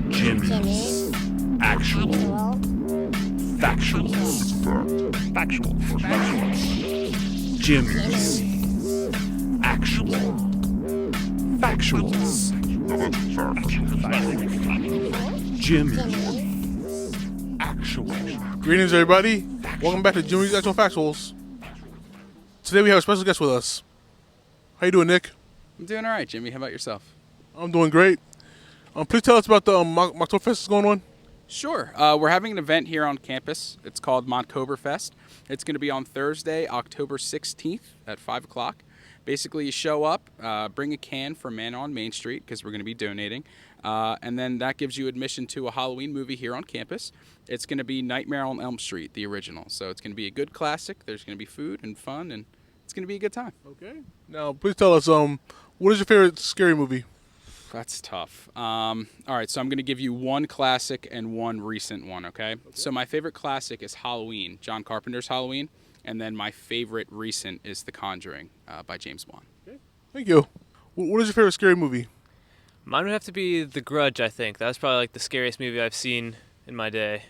Jimmie's Actual Factuals. Jimmie's Actual Factuals. Jimmie's Actual. Greetings, everybody. Welcome back to Jimmie's Actual Factuals. Today we have a special guest with us. How you doing, Nick? I'm doing all right, Jimmy. How about yourself? I'm doing great. Please tell us about the Mocktoberfest that's going on. Sure. We're having an event here on campus. It's called Mocktoberfest. It's going to be on Thursday, October 16th at 5 o'clock. Basically, you show up, bring a can for Man on Main Street because we're going to be donating. And then that gives you admission to a Halloween movie here on campus. It's going to be Nightmare on Elm Street, the original. So it's going to be a good classic. There's going to be food and fun, and it's going to be a good time. Okay. Now, please tell us, what is your favorite scary movie? That's tough. All right, so I'm going to give you one classic and one recent one, okay? So my favorite classic is Halloween, John Carpenter's Halloween. And then my favorite recent is The Conjuring by James Wan. Okay. Thank you. What is your favorite scary movie? Mine would have to be The Grudge, I think. That's probably like the scariest movie I've seen in my day.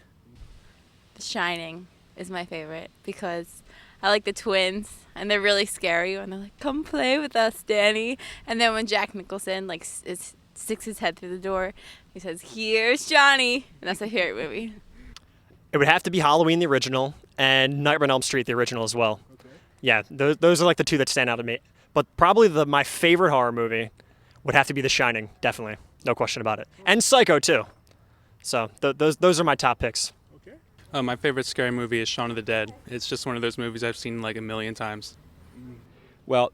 The Shining is my favorite because I like the twins and they're really scary when they're like, "Come play with us, Danny." And then when Jack Nicholson sticks his head through the door, he says, "Here's Johnny." And that's my favorite movie. It would have to be Halloween, the original, and Nightmare on Elm Street, the original as well. Okay. Yeah, those are like the two that stand out to me. But probably my favorite horror movie would have to be The Shining, definitely. No question about it. And Psycho, too. So those are my top picks. My favorite scary movie is Shaun of the Dead. It's just one of those movies I've seen like a million times. Well,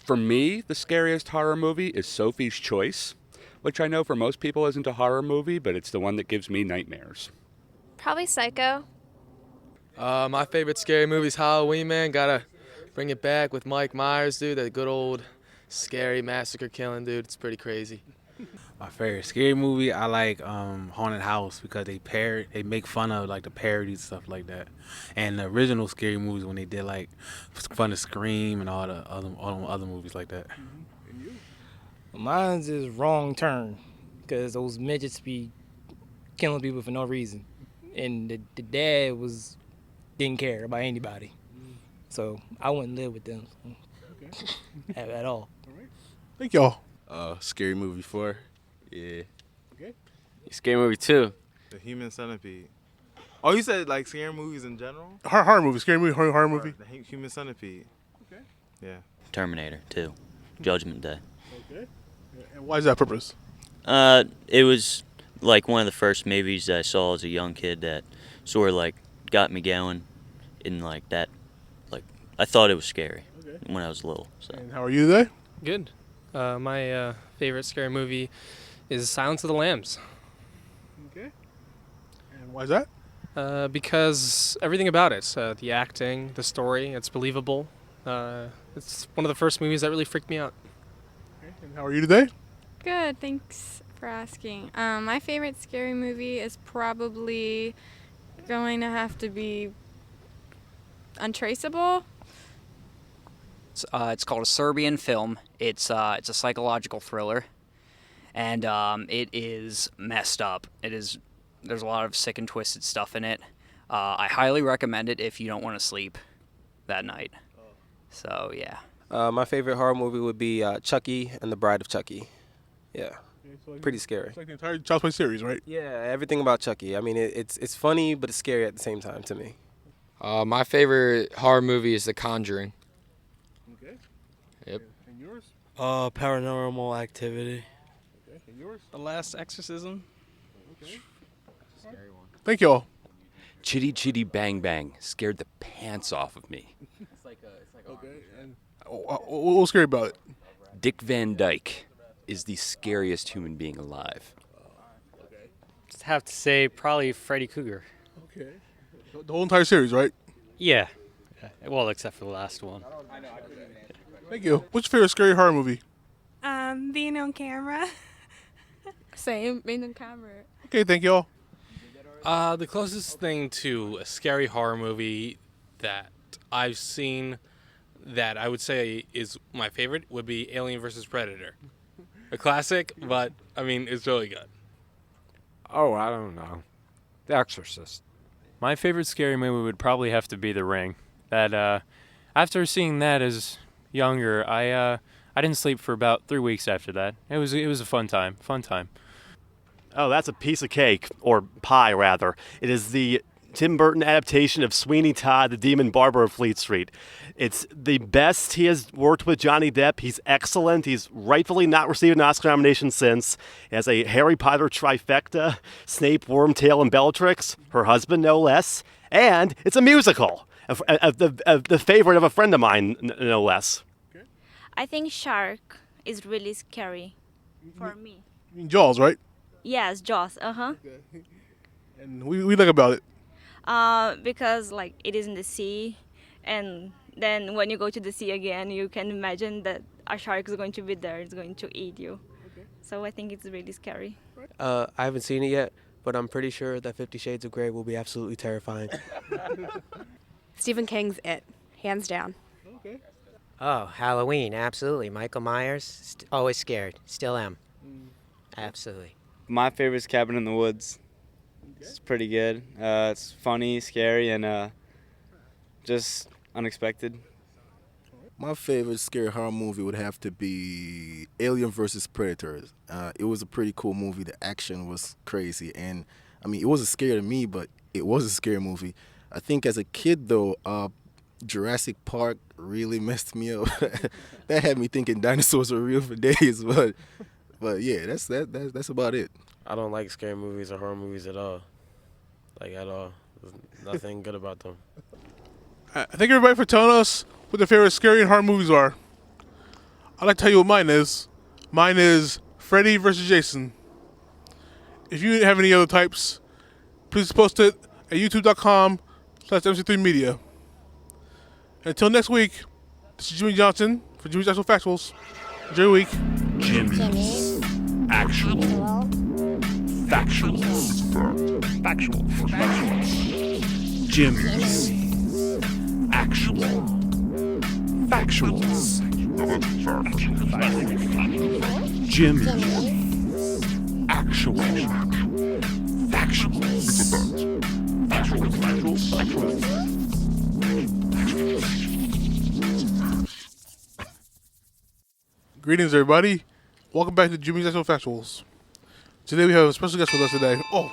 for me, the scariest horror movie is Sophie's Choice, which I know for most people isn't a horror movie, but it's the one that gives me nightmares. Probably Psycho. My favorite scary movie is Halloween, man. Gotta bring it back with Mike Myers, dude. That good old scary massacre killing, dude. It's pretty crazy. My favorite scary movie, I like Haunted House because they make fun of like the parodies and stuff like that. And the original scary movies when they did like fun of Scream and all the other movies like that. Mine's is Wrong Turn because those midgets be killing people for no reason, and the dad didn't care about anybody, so I wouldn't live with them at all. Thank y'all. Scary Movie 4. Yeah. Okay. Scary Movie 2. The Human Centipede. Oh, you said like scary movies in general? Horror movie. Scary movie, horror movie. The Human Centipede. Okay. Yeah. Terminator 2. Judgment Day. Okay. And why is that purpose? It was like one of the first movies that I saw as a young kid that sort of like got me going in like that. Like I thought it was scary when I was little. So. And how are you today? Good. My favorite scary movie is Silence of the Lambs. Okay. And why is that? Because everything about it, the acting, the story, it's believable. It's one of the first movies that really freaked me out. Okay. And how are you today? Good, thanks for asking. My favorite scary movie is probably going to have to be Untraceable. It's called a Serbian film. It's a psychological thriller, and it is messed up. There's a lot of sick and twisted stuff in it. I highly recommend it if you don't want to sleep that night. So yeah. My favorite horror movie would be Chucky and the Bride of Chucky. Yeah, pretty scary. It's like the entire Child's Play series, right? Yeah, everything about Chucky. I mean, it's funny, but it's scary at the same time to me. My favorite horror movie is The Conjuring. Okay. Yep. And yours? Paranormal Activity. Okay. And yours? The Last Exorcism. Okay. Scary one. Thank y'all. Chitty Chitty Bang Bang scared the pants off of me. It's like okay. And what was scary about it? Dick Van Dyke is the scariest human being alive. Okay. Just have to say probably Freddy Krueger. Okay. The whole entire series, right? Yeah. Well, except for the last one. Thank you. What's your favorite scary horror movie? Being on camera. Same, being on camera. Okay, thank y'all. The closest thing to a scary horror movie that I've seen that I would say is my favorite would be Alien vs. Predator. A classic, but I mean, it's really good. Oh, I don't know. The Exorcist. My favorite scary movie would probably have to be The Ring. That after seeing that as younger, I didn't sleep for about 3 weeks after that. It was a fun time. Oh, that's a piece of cake, or pie rather. It is the Tim Burton adaptation of Sweeney Todd, the Demon Barber of Fleet Street. It's the best he has worked with Johnny Depp. He's excellent. He's rightfully not received an Oscar nomination since. He has a Harry Potter trifecta, Snape, Wormtail, and Bellatrix, her husband no less. And it's a musical, the favorite of a friend of mine no less. I think Shark is really scary for me. You mean Jaws, right? Yes, Jaws. And we like about it. Because like it is in the sea, and then when you go to the sea again, you can imagine that a shark is going to be there. It's going to eat you. So I think it's really scary. I haven't seen it yet, but I'm pretty sure that 50 Shades of Grey will be absolutely terrifying. Stephen King's It, hands down. Oh, Halloween, absolutely. Michael Myers, always scared. Still am. Absolutely. My favorite is Cabin in the Woods. It's pretty good. It's funny, scary, and just unexpected. My favorite scary horror movie would have to be Alien vs. Predator. It was a pretty cool movie. The action was crazy. And, I mean, it wasn't scary to me, but it was a scary movie. I think as a kid, though, Jurassic Park really messed me up. That had me thinking dinosaurs were real for days. But yeah, that's about it. I don't like scary movies or horror movies at all. Like, at all. There's nothing good about them. Thank everybody for telling us what their favorite scary and horror movies are. I'd like to tell you what mine is. Mine is Freddy vs. Jason. If you have any other types, please post it at youtube.com/MC3Media. Until next week, this is Jimmie Johnson for Jimmie's Actual Factuals. Enjoy your week. Jimmie's Actual Factuals. Factuals. Jimmie's Actual Factuals. Jimmie's Actual Factuals. Greetings, everybody. Welcome back to Jimmie's Actual Factuals. Today we have a special guest with us today. Oh.